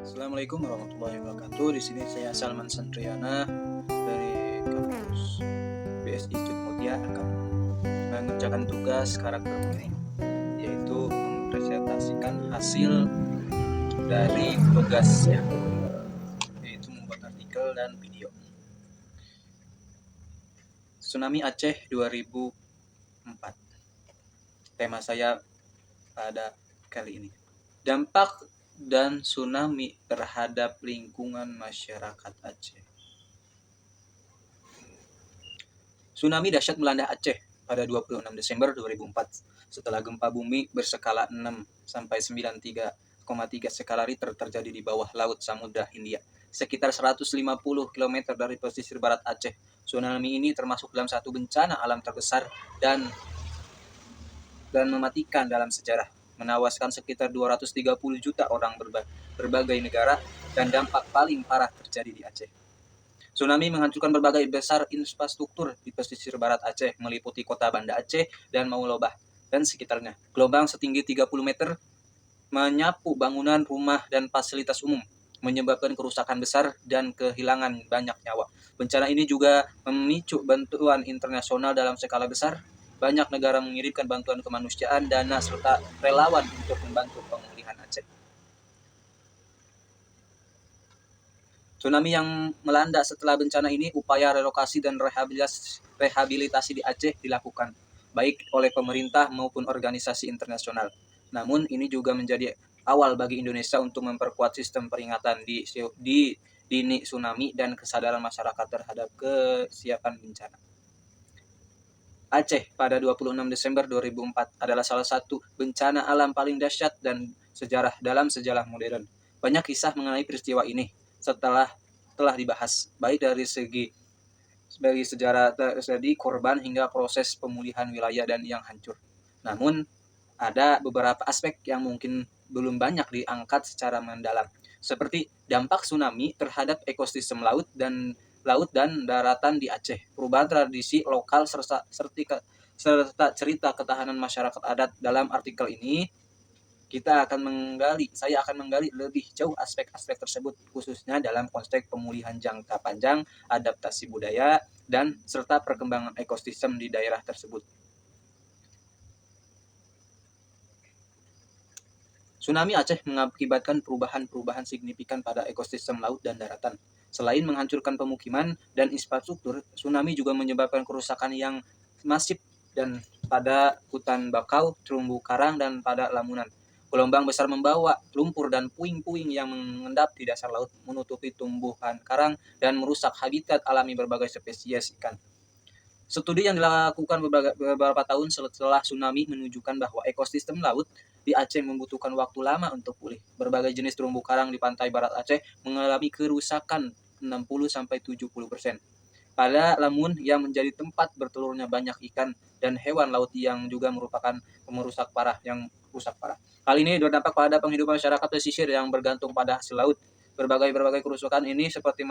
Assalamualaikum warahmatullahi wabarakatuh. Di sini saya Salman Sandriana dari kampus BSI Jogmutia akan mengerjakan tugas karakter penting, yaitu mempresentasikan hasil dari tugasnya, yaitu membuat artikel dan video. Tsunami Aceh 2004. Tema saya pada kali ini. Dampak dan tsunami terhadap lingkungan masyarakat Aceh. Tsunami dahsyat melanda Aceh pada 26 Desember 2004 setelah gempa bumi berskala 6 sampai 93,3 skala Richter terjadi di bawah laut Samudra Hindia, sekitar 150 km dari pesisir barat Aceh. Tsunami ini termasuk dalam satu bencana alam terbesar dan mematikan dalam sejarah, menewaskan sekitar 230 juta orang berbagai negara dan dampak paling parah terjadi di Aceh. Tsunami menghancurkan berbagai besar infrastruktur di pesisir barat Aceh, meliputi kota Banda Aceh dan Maulobah dan sekitarnya. Gelombang setinggi 30 meter menyapu bangunan, rumah, dan fasilitas umum, menyebabkan kerusakan besar dan kehilangan banyak nyawa. Bencana ini juga memicu bantuan internasional dalam skala besar. Banyak negara mengirimkan bantuan kemanusiaan, dana, serta relawan untuk membantu pemulihan Aceh. Tsunami yang melanda setelah bencana ini, upaya relokasi dan rehabilitasi di Aceh dilakukan, baik oleh pemerintah maupun organisasi internasional. Namun, ini juga menjadi awal bagi Indonesia untuk memperkuat sistem peringatan di dini tsunami dan kesadaran masyarakat terhadap kesiapan bencana. Aceh pada 26 Desember 2004 adalah salah satu bencana alam paling dahsyat dan dalam sejarah modern. Banyak kisah mengenai peristiwa ini telah dibahas, baik dari segi sejarah terjadi korban hingga proses pemulihan wilayah dan yang hancur. Namun, ada beberapa aspek yang mungkin belum banyak diangkat secara mendalam, seperti dampak tsunami terhadap ekosistem laut dan daratan di Aceh, perubahan tradisi lokal serta cerita ketahanan masyarakat adat. Dalam artikel ini saya akan menggali lebih jauh aspek-aspek tersebut, khususnya dalam konteks pemulihan jangka panjang, adaptasi budaya, dan serta perkembangan ekosistem di daerah tersebut. Tsunami Aceh mengakibatkan perubahan signifikan pada ekosistem laut dan daratan. Selain menghancurkan pemukiman dan infrastruktur, tsunami juga menyebabkan kerusakan yang masif dan pada hutan bakau, terumbu karang, dan pada lamunan. Gelombang besar membawa lumpur dan puing-puing yang mengendap di dasar laut, menutupi tumbuhan karang, dan merusak habitat alami berbagai spesies ikan. Studi yang dilakukan beberapa tahun setelah tsunami menunjukkan bahwa ekosistem laut di Aceh membutuhkan waktu lama untuk pulih. Berbagai jenis terumbu karang di pantai barat Aceh mengalami kerusakan 60-70%. Pada lamun yang menjadi tempat bertelurnya banyak ikan dan hewan laut yang juga merupakan rusak parah. Hal ini berdampak pada penghidupan masyarakat pesisir yang bergantung pada hasil laut. Berbagai kerusakan ini seperti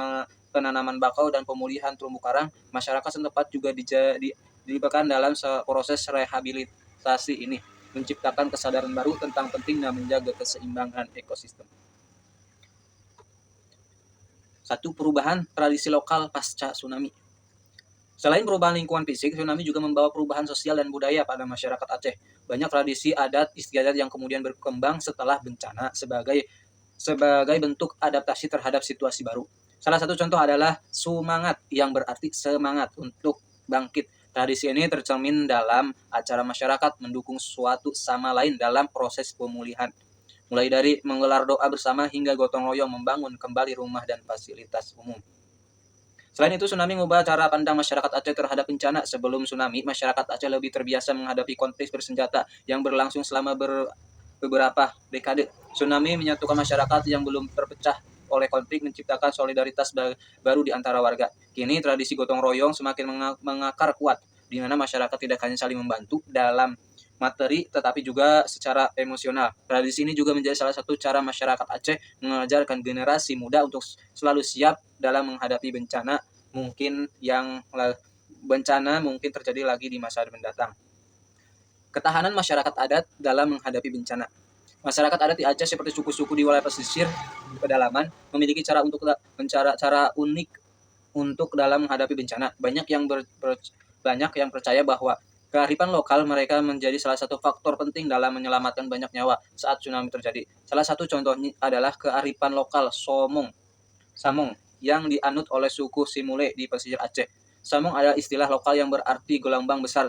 penanaman bakau dan pemulihan terumbu karang, masyarakat setempat juga dilibatkan dalam proses rehabilitasi ini, menciptakan kesadaran baru tentang pentingnya menjaga keseimbangan ekosistem. 1. Perubahan tradisi lokal pasca tsunami. Selain perubahan lingkungan fisik, tsunami juga membawa perubahan sosial dan budaya pada masyarakat Aceh. Banyak tradisi adat istiadat yang kemudian berkembang setelah bencana sebagai bentuk adaptasi terhadap situasi baru. Salah satu contoh adalah sumangat, yang berarti semangat untuk bangkit. Tradisi ini tercermin dalam acara masyarakat mendukung suatu sama lain dalam proses pemulihan, mulai dari menggelar doa bersama hingga gotong royong membangun kembali rumah dan fasilitas umum. Selain itu, tsunami mengubah cara pandang masyarakat Aceh terhadap bencana. Sebelum tsunami, masyarakat Aceh lebih terbiasa menghadapi konflik bersenjata yang berlangsung selama beberapa dekade. Tsunami menyatukan masyarakat yang belum terpecah oleh konflik, menciptakan solidaritas baru di antara warga. Kini tradisi gotong royong semakin mengakar kuat, di mana masyarakat tidak hanya saling membantu dalam materi tetapi juga secara emosional. Tradisi ini juga menjadi salah satu cara masyarakat Aceh mengajarkan generasi muda untuk selalu siap dalam menghadapi bencana mungkin terjadi lagi di masa mendatang. Ketahanan masyarakat adat dalam menghadapi bencana. Masyarakat adat di Aceh seperti suku-suku di wilayah pesisir pedalaman memiliki cara unik untuk dalam menghadapi bencana. Banyak yang percaya bahwa kearifan lokal mereka menjadi salah satu faktor penting dalam menyelamatkan banyak nyawa saat tsunami terjadi. Salah satu contohnya adalah kearifan lokal Samong yang dianut oleh suku Simule di pesisir Aceh. Samong adalah istilah lokal yang berarti gelombang besar.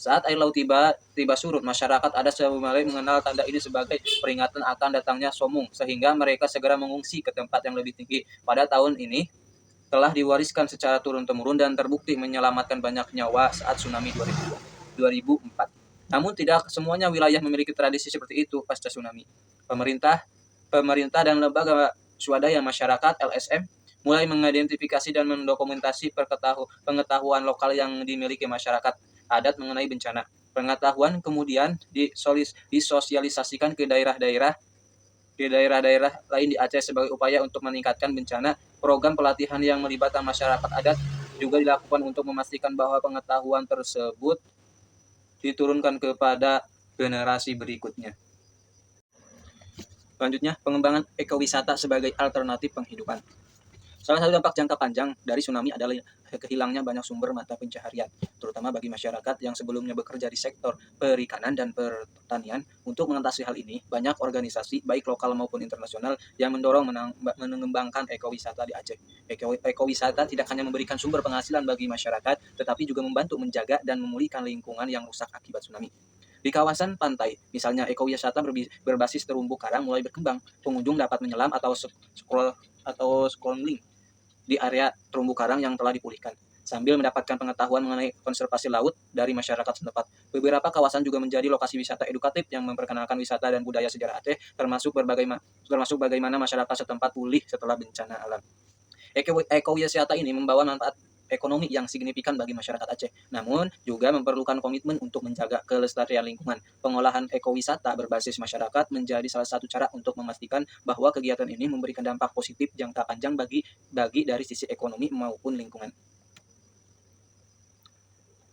Saat air laut tiba surut, masyarakat adat Simule mengenal tanda ini sebagai peringatan akan datangnya Somong, sehingga mereka segera mengungsi ke tempat yang lebih tinggi. Pada tahun ini telah diwariskan secara turun-temurun dan terbukti menyelamatkan banyak nyawa saat tsunami 2004. Namun tidak semuanya wilayah memiliki tradisi seperti itu pasca tsunami. Pemerintah pemerintah dan lembaga swadaya masyarakat (LSM) mulai mengidentifikasi dan mendokumentasi pengetahuan lokal yang dimiliki masyarakat adat mengenai bencana. Pengetahuan kemudian disosialisasikan ke daerah-daerah lain di Aceh sebagai upaya untuk meningkatkan bencana. Program pelatihan yang melibatkan masyarakat adat juga dilakukan untuk memastikan bahwa pengetahuan tersebut diturunkan kepada generasi berikutnya. Selanjutnya, pengembangan ekowisata sebagai alternatif penghidupan. Salah satu dampak jangka panjang dari tsunami adalah kehilangnya banyak sumber mata pencaharian, terutama bagi masyarakat yang sebelumnya bekerja di sektor perikanan dan pertanian. Untuk mengatasi hal ini, banyak organisasi, baik lokal maupun internasional, yang mendorong mengembangkan ekowisata di Aceh. Ekowisata tidak hanya memberikan sumber penghasilan bagi masyarakat, tetapi juga membantu menjaga dan memulihkan lingkungan yang rusak akibat tsunami. Di kawasan pantai, misalnya ekowisata berbasis terumbu karang mulai berkembang. Pengunjung dapat menyelam atau snorkeling di area terumbu karang yang telah dipulihkan, sambil mendapatkan pengetahuan mengenai konservasi laut dari masyarakat setempat. Beberapa kawasan juga menjadi lokasi wisata edukatif yang memperkenalkan wisata dan budaya sejarah Aceh, termasuk bagaimana masyarakat setempat pulih setelah bencana alam. Ekowisata ini membawa manfaat ekonomi yang signifikan bagi masyarakat Aceh, namun juga memerlukan komitmen untuk menjaga kelestarian lingkungan. Pengolahan ekowisata berbasis masyarakat menjadi salah satu cara untuk memastikan bahwa kegiatan ini memberikan dampak positif jangka panjang bagi dari sisi ekonomi maupun lingkungan.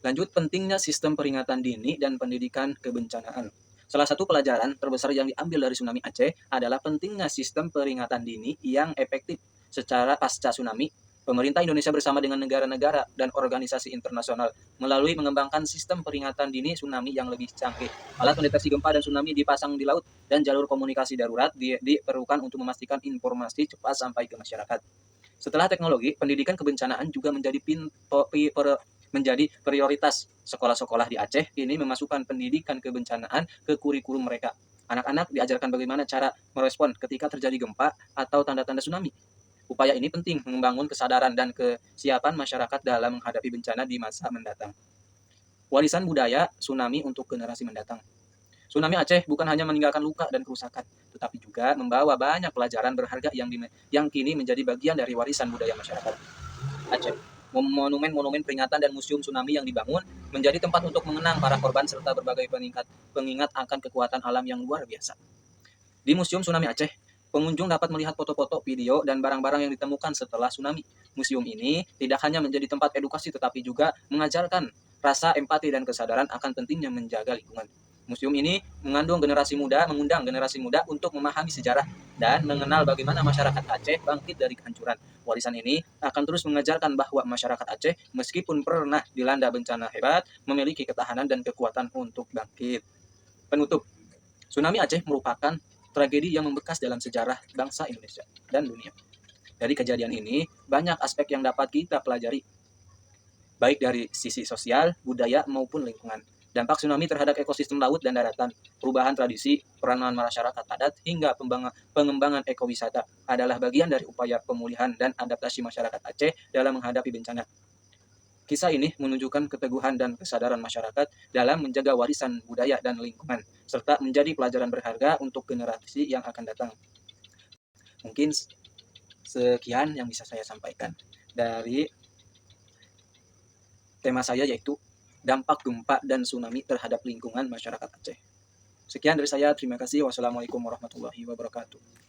Lanjut, pentingnya sistem peringatan dini dan pendidikan kebencanaan. Salah satu pelajaran terbesar yang diambil dari tsunami Aceh adalah pentingnya sistem peringatan dini yang efektif. Secara pasca tsunami, pemerintah Indonesia bersama dengan negara-negara dan organisasi internasional melalui mengembangkan sistem peringatan dini tsunami yang lebih canggih. Alat pendeteksi gempa dan tsunami dipasang di laut dan jalur komunikasi darurat diperlukan untuk memastikan informasi cepat sampai ke masyarakat. Setelah teknologi, pendidikan kebencanaan juga menjadi prioritas. Sekolah-sekolah di Aceh kini memasukkan pendidikan kebencanaan ke kurikulum mereka. Anak-anak diajarkan bagaimana cara merespon ketika terjadi gempa atau tanda-tanda tsunami. Upaya ini penting membangun kesadaran dan kesiapan masyarakat dalam menghadapi bencana di masa mendatang. Warisan budaya tsunami untuk generasi mendatang. Tsunami Aceh bukan hanya meninggalkan luka dan kerusakan, tetapi juga membawa banyak pelajaran berharga yang kini menjadi bagian dari warisan budaya masyarakat Aceh. Monumen-monumen peringatan dan museum tsunami yang dibangun menjadi tempat untuk mengenang para korban serta berbagai pengingat akan kekuatan alam yang luar biasa. Di Museum Tsunami Aceh, pengunjung dapat melihat foto-foto, video, dan barang-barang yang ditemukan setelah tsunami. Museum ini tidak hanya menjadi tempat edukasi tetapi juga mengajarkan rasa empati dan kesadaran akan pentingnya menjaga lingkungan. Museum ini mengundang generasi muda untuk memahami sejarah dan mengenal bagaimana masyarakat Aceh bangkit dari kehancuran. Warisan ini akan terus mengajarkan bahwa masyarakat Aceh, meskipun pernah dilanda bencana hebat, memiliki ketahanan dan kekuatan untuk bangkit. Penutup, tsunami Aceh merupakan tragedi yang membekas dalam sejarah bangsa Indonesia dan dunia. Dari kejadian ini, banyak aspek yang dapat kita pelajari, baik dari sisi sosial, budaya, maupun lingkungan. Dampak tsunami terhadap ekosistem laut dan daratan, perubahan tradisi, peranan masyarakat adat, hingga pengembangan ekowisata adalah bagian dari upaya pemulihan dan adaptasi masyarakat Aceh dalam menghadapi bencana. Kisah ini menunjukkan keteguhan dan kesadaran masyarakat dalam menjaga warisan budaya dan lingkungan, serta menjadi pelajaran berharga untuk generasi yang akan datang. Mungkin sekian yang bisa saya sampaikan dari tema saya, yaitu dampak gempa dan tsunami terhadap lingkungan masyarakat Aceh. Sekian dari saya, terima kasih. Wassalamualaikum warahmatullahi wabarakatuh.